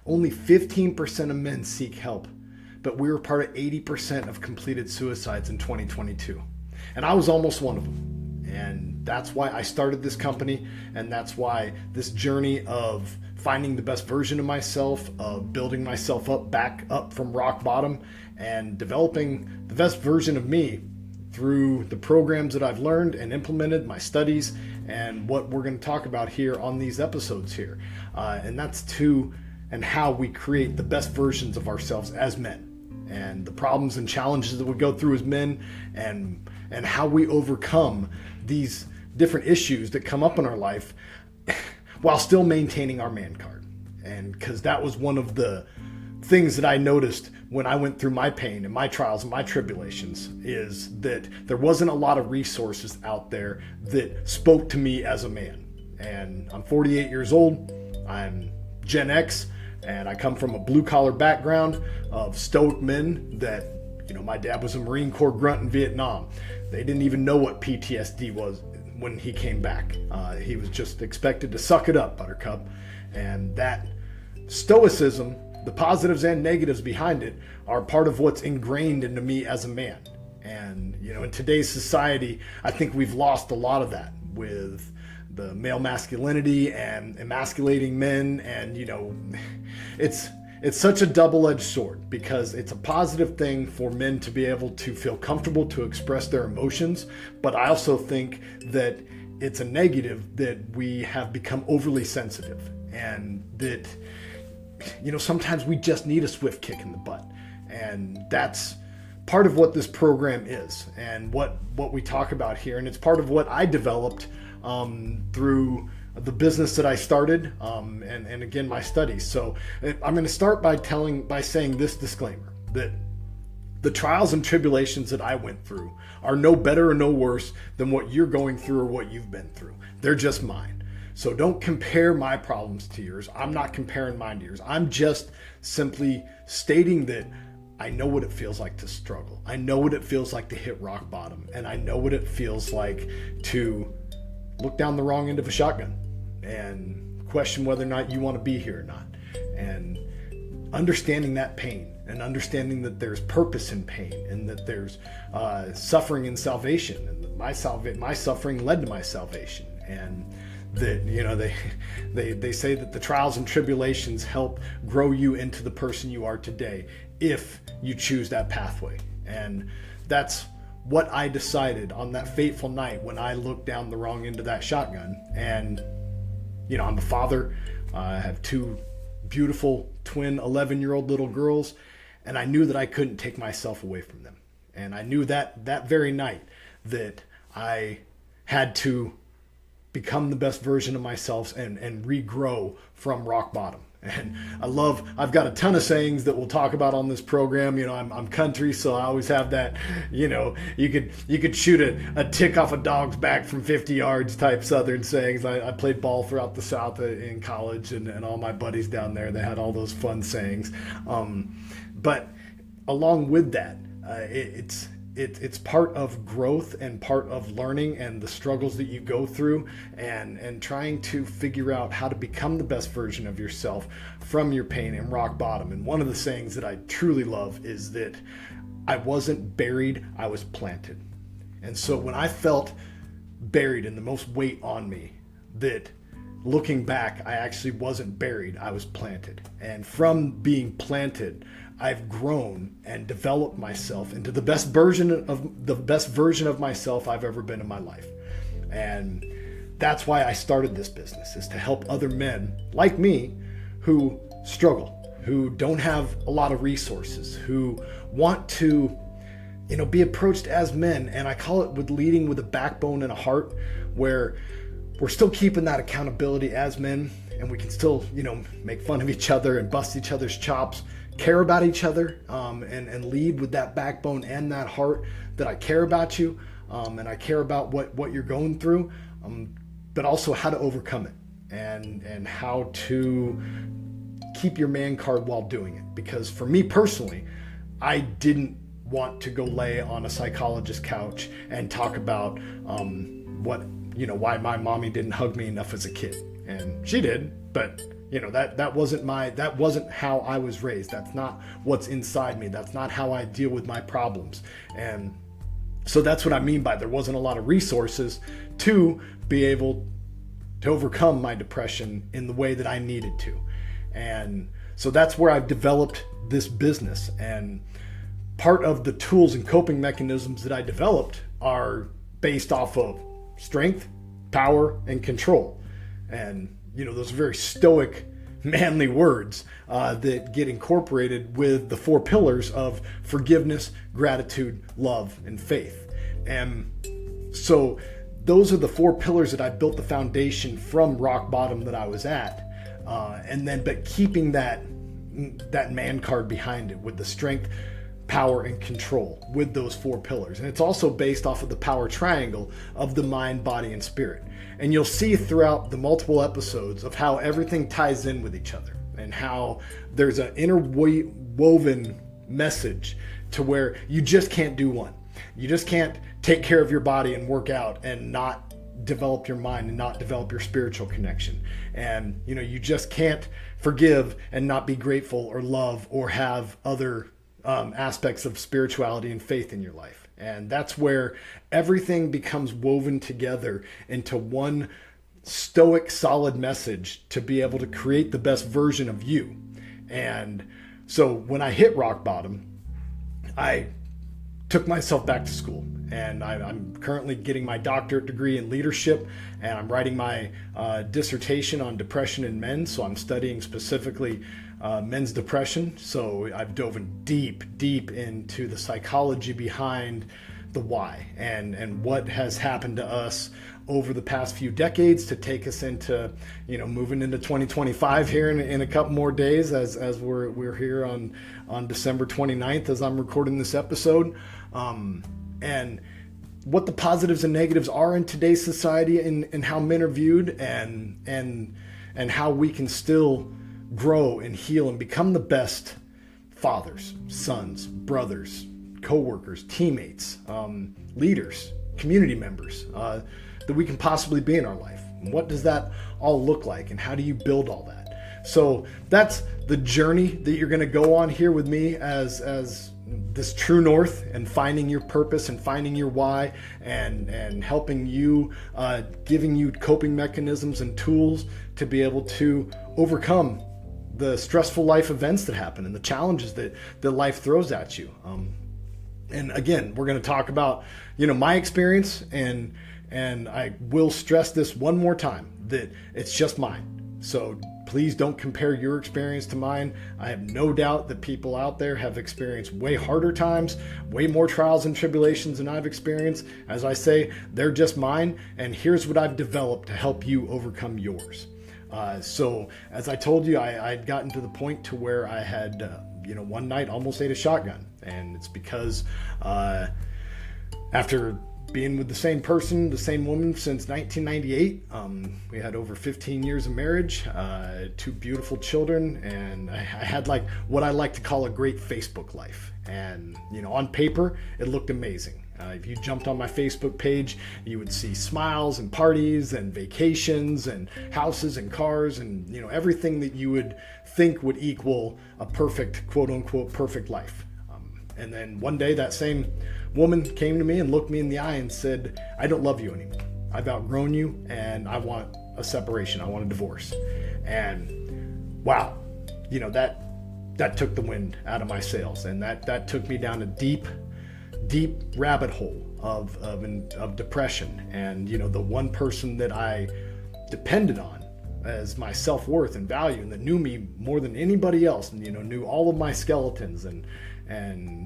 only 15% of men seek help, but we were part of 80% of completed suicides in 2022. And I was almost one of them. And that's why I started this company, and that's why this journey of finding the best version of myself, of building myself up back up from rock bottom, and developing the best version of me through the programs that I've learned and implemented, my studies, and what we're going to talk about here on these episodes here. And that's and how we create the best versions of ourselves as men, and the problems and challenges that we go through as men, and how we overcome these different issues that come up in our life while still maintaining our man card. And because that was one of the things that I noticed when I went through my pain and my trials and my tribulations, is that there wasn't a lot of resources out there that spoke to me as a man. And I'm 48 years old, I'm Gen X, and I come from a blue collar background of stoic men that, my dad was a Marine Corps grunt in Vietnam. They didn't even know what PTSD was when he came back. He was just expected to suck it up, Buttercup. And that stoicism, the positives and negatives behind it, are part of what's ingrained into me as a man. And, in today's society, I think we've lost a lot of that with the male masculinity and emasculating men. And, it's such a double-edged sword, because it's a positive thing for men to be able to feel comfortable to express their emotions. But I also think that it's a negative that we have become overly sensitive, and that, sometimes we just need a swift kick in the butt. And that's part of what this program is, and what we talk about here. And it's part of what I developed through the business that I started, and again, my studies. So I'm going to start by saying this disclaimer, that the trials and tribulations that I went through are no better or no worse than what you're going through or what you've been through. They're just mine. So don't compare my problems to yours. I'm not comparing mine to yours. I'm just simply stating that I know what it feels like to struggle. I know what it feels like to hit rock bottom. And I know what it feels like to look down the wrong end of a shotgun and question whether or not you want to be here or not. And understanding that pain, and understanding that there's purpose in pain, and that there's suffering in salvation, and that my suffering led to my salvation. And that, they say that the trials and tribulations help grow you into the person you are today, if you choose that pathway. And that's what I decided on that fateful night when I looked down the wrong end of that shotgun. And I'm a father. I have two beautiful twin 11-year-old little girls, and I knew that I couldn't take myself away from them. And I knew that very night that I had to become the best version of myself and regrow from rock bottom. And I've got a ton of sayings that we'll talk about on this program. I'm country, so I always have that, you could shoot a tick off a dog's back from 50 yards type Southern sayings. I played ball throughout the South in college, and all my buddies down there, they had all those fun sayings. But along with that, it's part of growth and part of learning, and the struggles that you go through, and trying to figure out how to become the best version of yourself from your pain and rock bottom. And one of the sayings that I truly love is that I wasn't buried, I was planted. And so when I felt buried and the most weight on me, that looking back, I actually wasn't buried, I was planted. And from being planted, I've grown and developed myself into the best version of myself I've ever been in my life. And that's why I started this business, is to help other men like me who struggle, who don't have a lot of resources, who want to, be approached as men. And I call it with leading with a backbone and a heart, where we're still keeping that accountability as men, and we can still, make fun of each other and bust each other's chops, care about each other, and lead with that backbone and that heart, that I care about you, and I care about what you're going through, but also how to overcome it, and how to keep your man card while doing it. Because for me personally, I didn't want to go lay on a psychologist's couch and talk about why my mommy didn't hug me enough as a kid. And she did, but That wasn't how I was raised. That's not what's inside me. That's not how I deal with my problems. And so that's what I mean by there wasn't a lot of resources to be able to overcome my depression in the way that I needed to. And so that's where I've developed this business. And part of the tools and coping mechanisms that I developed are based off of strength, power, and control. And, those are very stoic, manly words that get incorporated with the 4 pillars of forgiveness, gratitude, love, and faith. And so those are the 4 pillars that I built the foundation from rock bottom that I was at. But keeping that man card behind it with the strength, power, and control with those 4 pillars. And it's also based off of the power triangle of the mind, body, and spirit. And you'll see throughout the multiple episodes of how everything ties in with each other and how there's an interwoven message to where you just can't do one. You just can't take care of your body and work out and not develop your mind and not develop your spiritual connection. And, you just can't forgive and not be grateful or love or have other aspects of spirituality and faith in your life. And that's where everything becomes woven together into one stoic, solid message to be able to create the best version of you. And so when I hit rock bottom, I took myself back to school, and I'm currently getting my doctorate degree in leadership, and I'm writing my dissertation on depression in men. So I'm studying specifically men's depression. So I've dove in deep into the psychology behind the why and what has happened to us over the past few decades to take us into, moving into 2025 here in a couple more days as we're here on December 29th as I'm recording this episode. And what the positives and negatives are in today's society and how men are viewed and how we can still grow and heal and become the best fathers, sons, brothers, co-workers, teammates, leaders, community members that we can possibly be in our life. And what does that all look like, and how do you build all that? So that's the journey that you're going to go on here with me as this true north, and finding your purpose and finding your why, and helping you, giving you coping mechanisms and tools to be able to overcome the stressful life events that happen and the challenges that life throws at you. And again, we're going to talk about, my experience, and I will stress this one more time, that it's just mine. So please don't compare your experience to mine. I have no doubt that people out there have experienced way harder times, way more trials and tribulations than I've experienced. As I say, they're just mine, and here's what I've developed to help you overcome yours. So as I told you, I'd gotten to the point to where I had, one night almost ate a shotgun. And it's because after being with the same person, the same woman since 1998, we had over 15 years of marriage, 2 beautiful children, and I had like what I like to call a great Facebook life. And, on paper, it looked amazing. If you jumped on my Facebook page, you would see smiles and parties and vacations and houses and cars and, everything that you would think would equal a perfect, quote unquote, perfect life. And then one day that same woman came to me and looked me in the eye and said, "I don't love you anymore. I've outgrown you, and I want a separation. I want a divorce." And wow, that took the wind out of my sails. And that took me down a deep rabbit hole of depression. And, the one person that I depended on as my self-worth and value, and that knew me more than anybody else, and, knew all of my skeletons and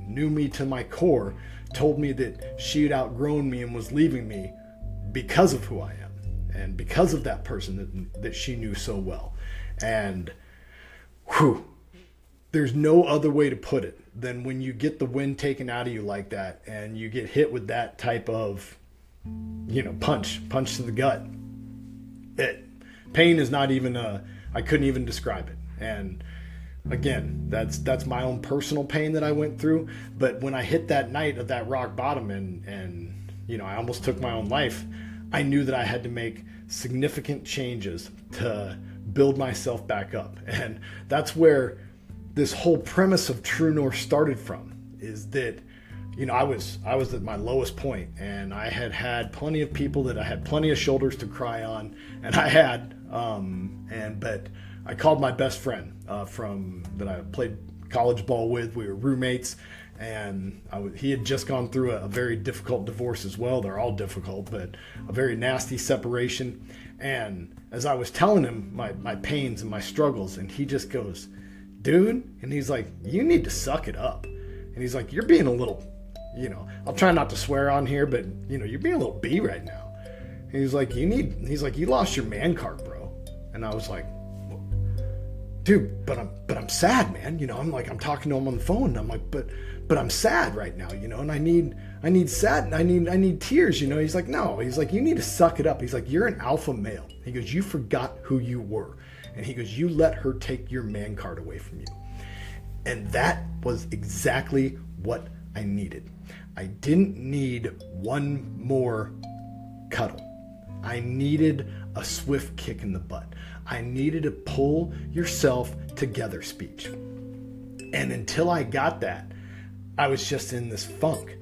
knew me to my core, told me that she had outgrown me and was leaving me because of who I am and because of that person that she knew so well. And there's no other way to put it than when you get the wind taken out of you like that and you get hit with that type of, punch to the gut. Pain is not even I couldn't even describe it. And again, that's my own personal pain that I went through. But when I hit that night of that rock bottom and I almost took my own life, I knew that I had to make significant changes to build myself back up. And that's where this whole premise of True North started from, is that, I was at my lowest point, and I had plenty of people that I had plenty of shoulders to cry on, and but I called my best friend that I played college ball with. We were roommates, and he had just gone through a very difficult divorce as well. They're all difficult, but a very nasty separation. And as I was telling him my pains and my struggles, and he just goes, dude, and he's like, you need to suck it up. And he's like, you're being a little, I'll try not to swear on here, but you're being a little B right now. And he's like, you lost your man card, bro. And I was like, dude, but I'm sad, man. I'm talking to him on the phone, and I'm like, but I'm sad right now, and I need tears, He's like, no, he's like, you need to suck it up. He's like, you're an alpha male. He goes, you forgot who you were. And he goes, you let her take your man card away from you. And that was exactly what I needed. I didn't need one more cuddle. I needed a swift kick in the butt. I needed a pull yourself together speech. And until I got that, I was just in this funk.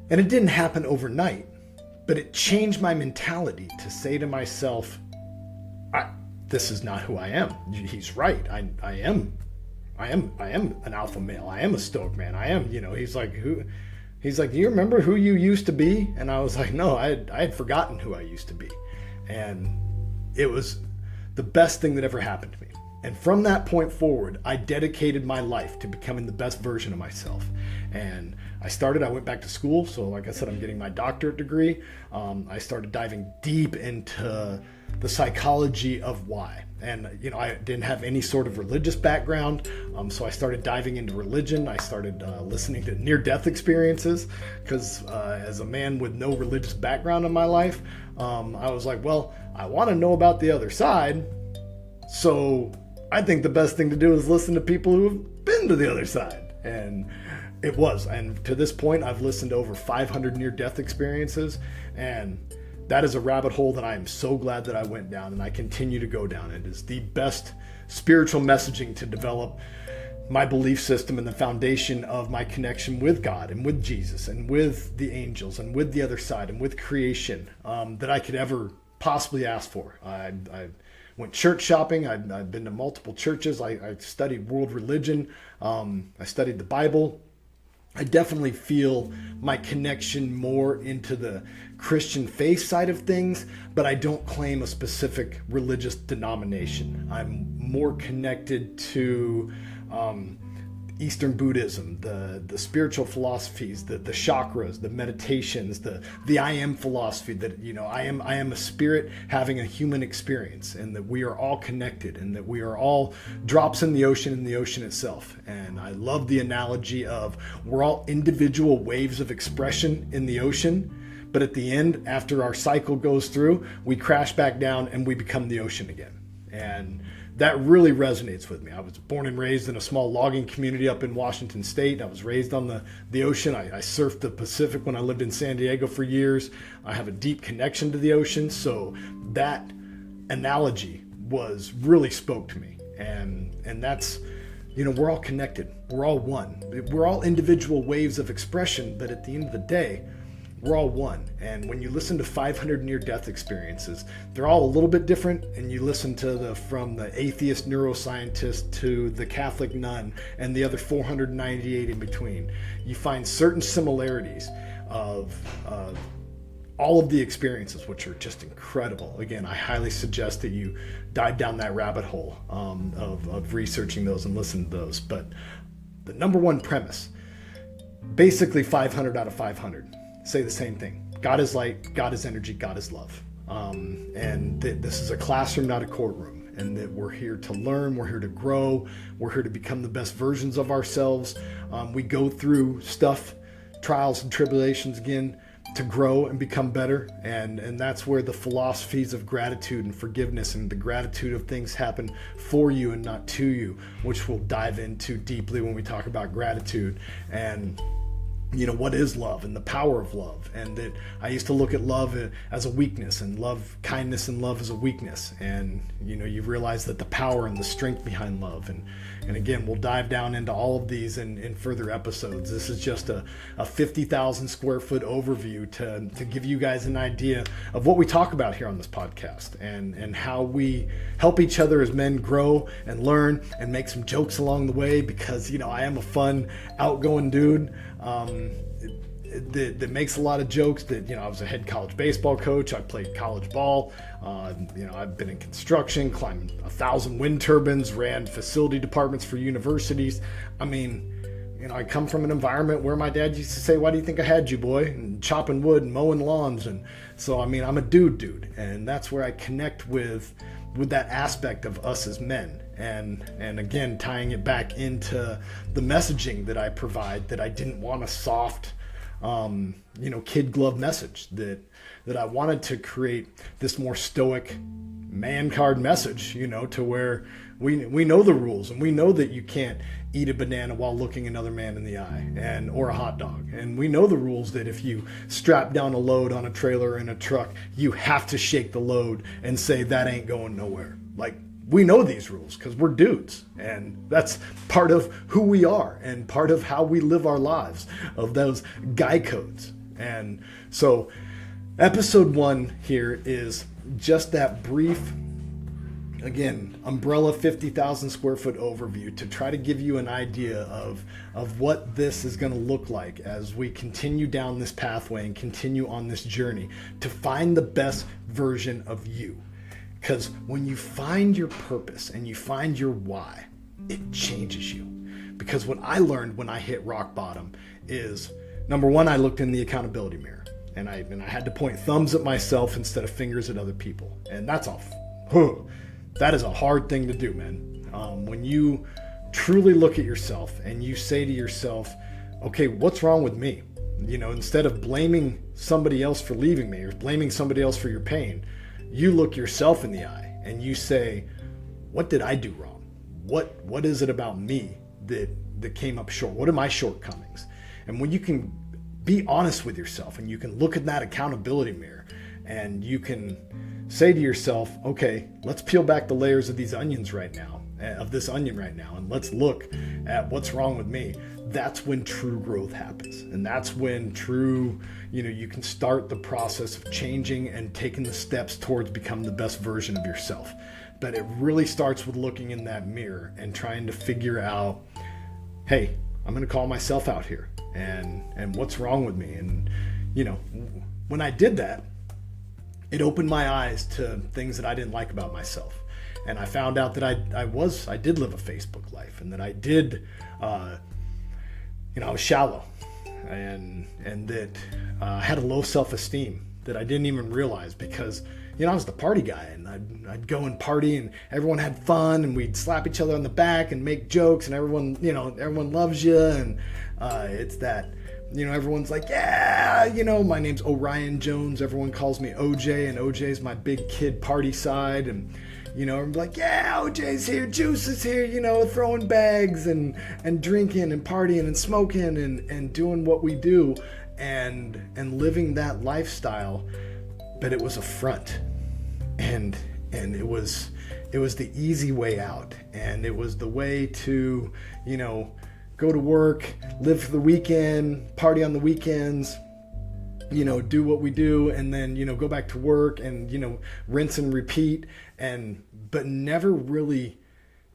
And it didn't happen overnight, but it changed my mentality to say to myself, this is not who I am. He's right. I am an alpha male. I am a stoic man. I am, he's like, do you remember who you used to be? And I was like, no, I had forgotten who I used to be. And it was the best thing that ever happened to me. And from that point forward, I dedicated my life to becoming the best version of myself. And I went back to school. So like I said, I'm getting my doctorate degree. I started diving deep into the psychology of why. And, I didn't have any sort of religious background. So I started diving into religion. I started listening to near-death experiences because as a man with no religious background in my life, I was like, well, I want to know about the other side. So I think the best thing to do is listen to people who have been to the other side. And it was. And to this point, I've listened to over 500 near-death experiences. And that is a rabbit hole that I am so glad that I went down, and I continue to go down. It is the best spiritual messaging to develop my belief system and the foundation of my connection with God and with Jesus and with the angels and with the other side and with creation that I could ever possibly ask for. I went church shopping. I've been to multiple churches. I studied world religion. I studied the Bible. I definitely feel my connection more into the Christian faith side of things, but I don't claim a specific religious denomination. I'm more connected to Eastern Buddhism, the spiritual philosophies, the chakras, the meditations, the I am philosophy, that I am a spirit having a human experience, and that we are all connected, and that we are all drops in the ocean itself. And I love the analogy of we're all individual waves of expression in the ocean, but at the end, after our cycle goes through, we crash back down and we become the ocean again. And that really resonates with me. I was born and raised in a small logging community up in Washington State. I was raised on the ocean. I surfed the Pacific when I lived in San Diego for years. I have a deep connection to the ocean. So that analogy really spoke to me. And that's, we're all connected. We're all one. We're all individual waves of expression, but at the end of the day, we're all one. And when you listen to 500 near-death experiences, they're all a little bit different. And you listen to from the atheist neuroscientist to the Catholic nun and the other 498 in between, you find certain similarities of all of the experiences, which are just incredible. Again, I highly suggest that you dive down that rabbit hole of researching those and listen to those. But the number one premise, basically 500 out of 500. Say the same thing. God is light, God is energy, God is love. And this is a classroom, not a courtroom. And that we're here to learn, we're here to grow, we're here to become the best versions of ourselves. We go through stuff, trials and tribulations again, to grow and become better. And that's where the philosophies of gratitude and forgiveness and the gratitude of things happen for you and not to you, which we'll dive into deeply when we talk about gratitude. And what is love and the power of love, and that I used to look at love as a weakness, and kindness and love as a weakness. And you realize that the power and the strength behind love, and again, we'll dive down into all of these in further episodes. This is just a 50,000 square foot overview to give you guys an idea of what we talk about here on this podcast, and how we help each other as men grow and learn and make some jokes along the way, because I am a fun, outgoing dude that makes a lot of jokes. That I was a head college baseball coach. I played college ball. I've been in construction, climbed 1,000 wind turbines, ran facility departments for universities. I come from an environment where my dad used to say, "Why do you think I had you, boy?" And chopping wood and mowing lawns. And so, I'm a dude. And that's where I connect with that aspect of us as men. And again, tying it back into the messaging that I provide, that I didn't want a soft, kid glove message, that I wanted to create this more stoic man card message, to where we know the rules, and we know that you can't eat a banana while looking another man in the eye, or a hot dog. And we know the rules that if you strap down a load on a trailer or in a truck, you have to shake the load and say that ain't going nowhere. We know these rules because we're dudes, and that's part of who we are and part of how we live our lives, of those guy codes. And so episode 1 here is just that brief, again, umbrella 50,000 square foot overview to try to give you an idea of what this is going to look like as we continue down this pathway and continue on this journey to find the best version of you. Because when you find your purpose and you find your why, it changes you. Because what I learned when I hit rock bottom is, number one, I looked in the accountability mirror, and I had to point thumbs at myself instead of fingers at other people. And that is a hard thing to do, man. When you truly look at yourself and you say to yourself, okay, what's wrong with me? Instead of blaming somebody else for leaving me or blaming somebody else for your pain, you look yourself in the eye and you say, what did I do wrong? What is it about me that came up short? What are my shortcomings? And when you can be honest with yourself and you can look at that accountability mirror and you can say to yourself, okay, let's peel back the layers of these onions right now, of this onion right now, and let's look at what's wrong with me. That's when true growth happens. And that's when you can start the process of changing and taking the steps towards becoming the best version of yourself. But it really starts with looking in that mirror and trying to figure out, hey, I'm going to call myself out here, and what's wrong with me. And, when I did that, it opened my eyes to things that I didn't like about myself. And I found out that I did live a Facebook life, and that I did, I was shallow, and that I had a low self-esteem that I didn't even realize, because I was the party guy, and I'd go and party, and everyone had fun, and we'd slap each other on the back and make jokes, and everyone loves you, and it's that, everyone's like, yeah, my name's Orion Jones, everyone calls me OJ, and OJ's my big kid party side, and I'm like, yeah, OJ's here, Juice is here, throwing bags and drinking and partying and smoking and doing what we do and living that lifestyle. But it was a front, and it was the easy way out, and it was the way to, go to work, live for the weekend, party on the weekends, do what we do, and then, go back to work and, rinse and repeat, but never really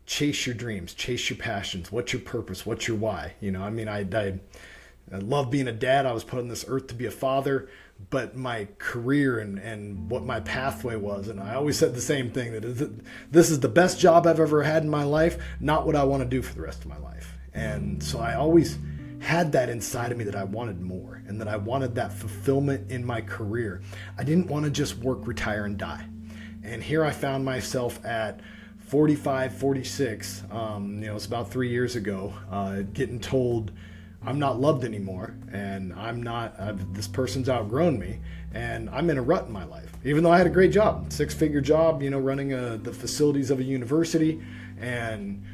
chase your dreams, chase your passions. What's your purpose? What's your why? I love being a dad. I was put on this earth to be a father, but my career and what my pathway was, and I always said the same thing, that this is the best job I've ever had in my life, not what I want to do for the rest of my life. And so I always had that inside of me, that I wanted more, and that I wanted that fulfillment in my career. I didn't want to just work, retire, and die. And here I found myself at 45, 46, it's about 3 years ago, getting told I'm not loved anymore, and this person's outgrown me, and I'm in a rut in my life. Even though I had a great job, 6-figure job, running the facilities of a university, and,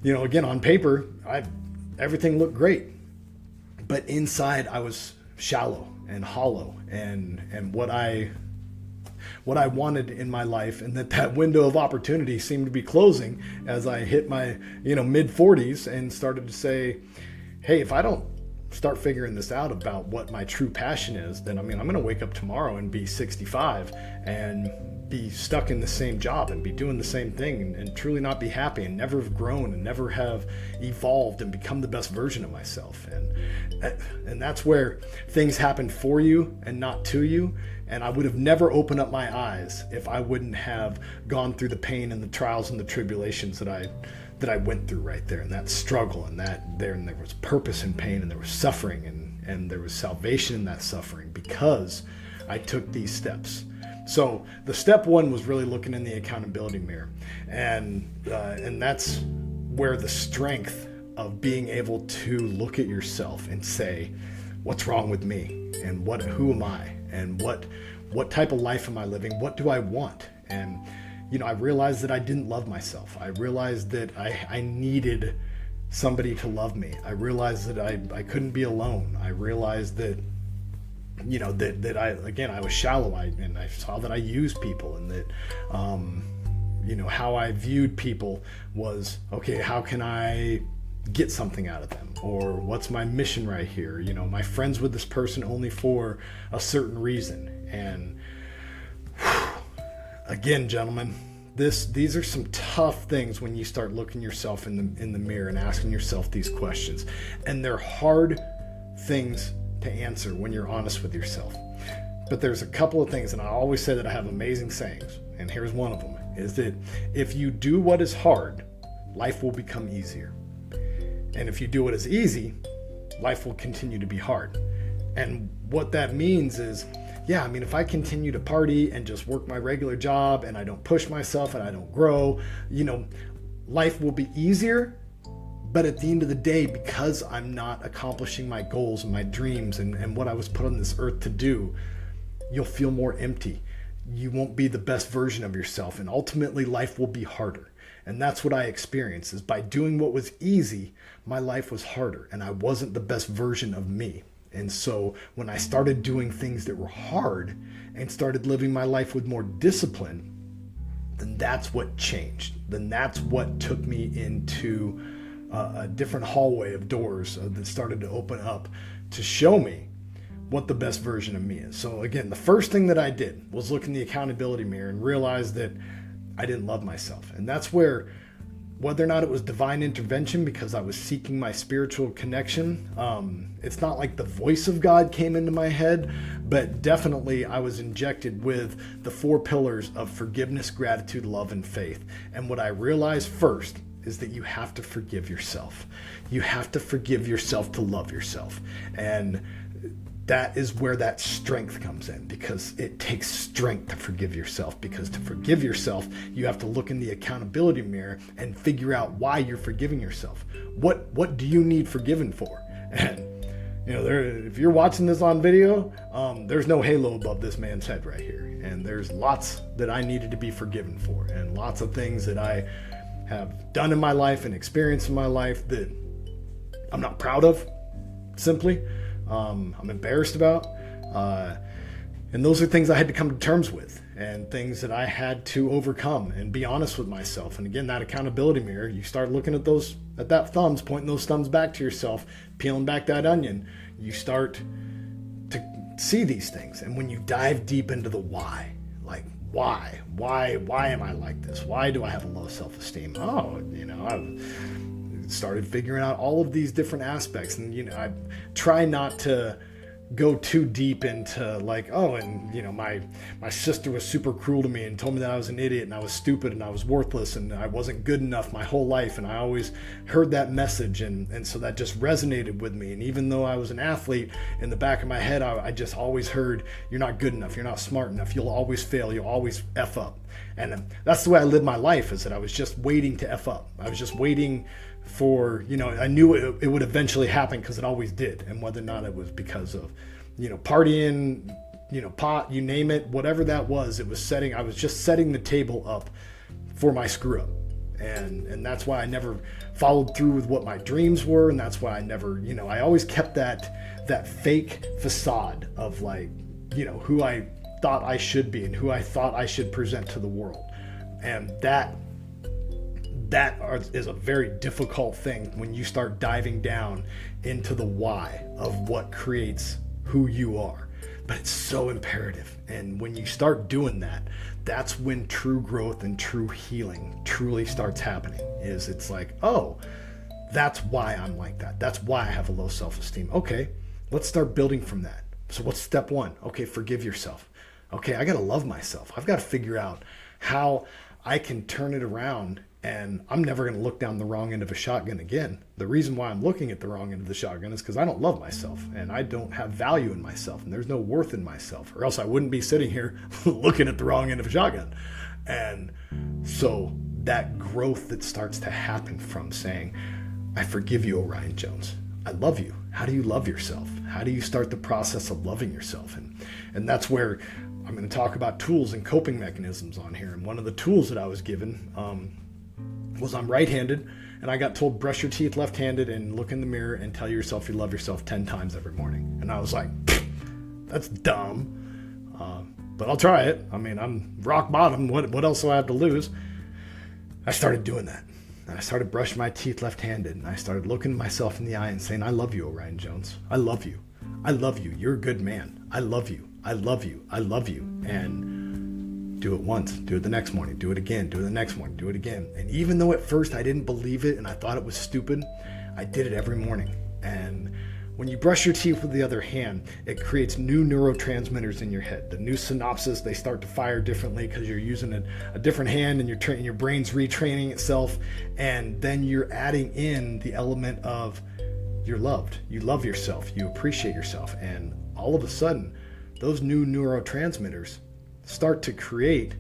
again, on paper, everything looked great. but inside I was shallow and hollow, and what I wanted in my life, and that window of opportunity seemed to be closing as I hit my mid 40s and started to say, hey, if I don't start figuring this out about what my true passion is, then I'm going to wake up tomorrow and be 65 and be stuck in the same job and be doing the same thing and truly not be happy and never have grown and never have evolved and become the best version of myself. And that's where things happen for you and not to you. And I would have never opened up my eyes if I wouldn't have gone through the pain and the trials and the tribulations that I went through right there, and that struggle, and there was purpose in pain, and there was suffering, and there was salvation in that suffering because I took these steps. So the step one was really looking in the accountability mirror, and that's where the strength of being able to look at yourself and say, what's wrong with me, and who am I, and what type of life am I living? What do I want? And I realized that I didn't love myself. I realized that I needed somebody to love me. I realized that I couldn't be alone. I realized that that I was shallow, and I saw that I used people, and that how I viewed people was, okay, how can I get something out of them, or what's my mission right here? Am I friends with this person only for a certain reason? And again, gentlemen, these are some tough things when you start looking yourself in the mirror and asking yourself these questions, and they're hard things to answer when you're honest with yourself. But there's a couple of things, and I always say that I have amazing sayings, and here's one of them, is that if you do what is hard, life will become easier. And if you do what is easy, life will continue to be hard. And what that means is, if I continue to party and just work my regular job and I don't push myself and I don't grow, life will be easier. But at the end of the day, because I'm not accomplishing my goals and my dreams and what I was put on this earth to do, you'll feel more empty. You won't be the best version of yourself, and ultimately life will be harder. And that's what I experienced, is by doing what was easy, my life was harder and I wasn't the best version of me. And so when I started doing things that were hard and started living my life with more discipline, then that's what changed. Then that's what took me into a different hallway of doors that started to open up to show me what the best version of me is. So again, the first thing that I did was look in the accountability mirror and realize that I didn't love myself. And that's where, whether or not it was divine intervention because I was seeking my spiritual connection, it's not like the voice of God came into my head, but definitely I was injected with the 4 pillars of forgiveness, gratitude, love, and faith. And what I realized first is that you have to forgive yourself. You have to forgive yourself to love yourself. And that is where that strength comes in, because it takes strength to forgive yourself, because to forgive yourself, you have to look in the accountability mirror and figure out why you're forgiving yourself. What do you need forgiven for? And if you're watching this on video, there's no halo above this man's head right here. And there's lots that I needed to be forgiven for, and lots of things that I have done in my life and experienced in my life that I'm not proud of, simply. I'm embarrassed about. And those are things I had to come to terms with, and things that I had to overcome and be honest with myself. And again, that accountability mirror, you start looking at that thumbs, pointing those thumbs back to yourself, peeling back that onion, you start to see these things. And when you dive deep into the why, like why am I like this? Why do I have a low self-esteem? I've started figuring out all of these different aspects, and I try not to go too deep into like, my sister was super cruel to me and told me that I was an idiot and I was stupid and I was worthless and I wasn't good enough my whole life, and I always heard that message, and so that just resonated with me. And even though I was an athlete, in the back of my head I just always heard, you're not good enough, you're not smart enough, you'll always fail, you'll always F up. And that's the way I lived my life, is that I was just waiting to F up. I was just waiting for, I knew it would eventually happen, because it always did. And whether or not it was because of, partying, pot, you name it, whatever that was, I was just setting the table up for my screw up. And that's why I never followed through with what my dreams were. And that's why I never, I always kept that fake facade of like, who I thought I should be and who I thought I should present to the world. And that is a very difficult thing when you start diving down into the why of what creates who you are. But it's so imperative. And when you start doing that, that's when true growth and true healing truly starts happening. It's like, oh, that's why I'm like that. That's why I have a low self-esteem. Okay, let's start building from that. So what's step one? Okay, forgive yourself. Okay, I got to love myself. I've got to figure out how I can turn it around, and I'm never going to look down the wrong end of a shotgun again. The reason why I'm looking at the wrong end of the shotgun is because I don't love myself, and I don't have value in myself, and there's no worth in myself, or else I wouldn't be sitting here looking at the wrong end of a shotgun. And so that growth that starts to happen from saying, I forgive you, Orion Jones. I love you. How do you love yourself? How do you start the process of loving yourself? And that's where I'm going to talk about tools and coping mechanisms on here. And one of the tools that I was given was I'm right-handed, and I got told brush your teeth left-handed and look in the mirror and tell yourself you love yourself 10 times every morning. And I was like, that's dumb, but I'll try it. I mean, I'm rock bottom. What else do I have to lose? I started doing that. And I started brushing my teeth left-handed, and I started looking myself in the eye and saying, I love you, Orion Jones. I love you. I love you. You're a good man. I love you. I love you. I love you. And do it once, do it the next morning, do it again, do it the next morning, do it again. And even though at first I didn't believe it and I thought it was stupid, I did it every morning. And when you brush your teeth with the other hand, it creates new neurotransmitters in your head. The new synapses, they start to fire differently because you're using a different hand, and your brain's retraining itself. And then you're adding in the element of you're loved. You love yourself. You appreciate yourself. And all of a sudden, those new neurotransmitters start to create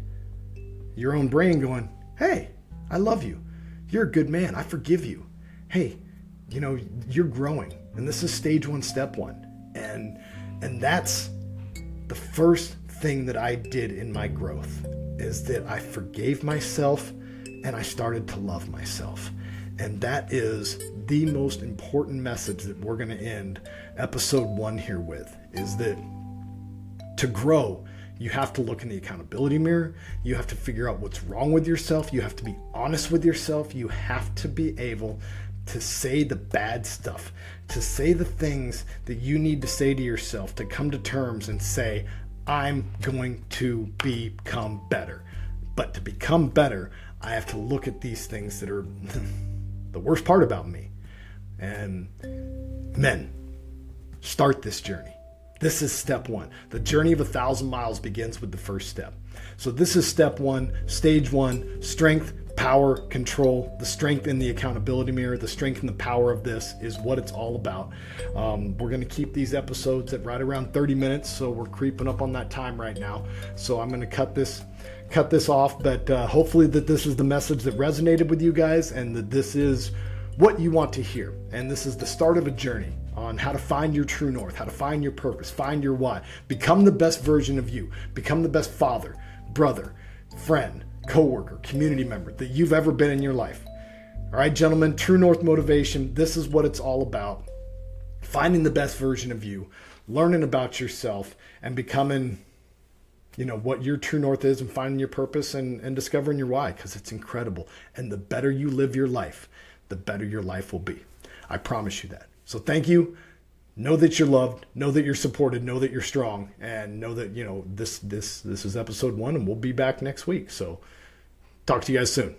your own brain going, hey, I love you. You're a good man. I forgive you. Hey, you're growing. And this is stage one, step one. And that's the first thing that I did in my growth, is that I forgave myself and I started to love myself. And that is the most important message that we're going to end episode 1 here with, is that to grow, you have to look in the accountability mirror. You have to figure out what's wrong with yourself. You have to be honest with yourself. You have to be able to say the bad stuff, to say the things that you need to say to yourself, to come to terms and say, I'm going to become better. But to become better, I have to look at these things that are the worst part about me. And men, start this journey. This is step 1. The journey of 1,000 miles begins with the first step. So this is step 1, stage 1, strength, power, control. The strength in the accountability mirror, the strength and the power of this is what it's all about. We're going to keep these episodes at right around 30 minutes, so we're creeping up on that time right now. So I'm going to cut this off, but hopefully that this is the message that resonated with you guys, and that this is what you want to hear. And this is the start of a journey on how to find your true north, how to find your purpose, find your why, become the best version of you, become the best father, brother, friend, coworker, community member that you've ever been in your life. All right, gentlemen, True North Motivation, this is what it's all about. Finding the best version of you, learning about yourself, and becoming, what your true north is, and finding your purpose and discovering your why, because it's incredible. And the better you live your life, the better your life will be. I promise you that. So thank you. Know that you're loved, know that you're supported, know that you're strong, and know that, this is episode 1, and we'll be back next week. So talk to you guys soon.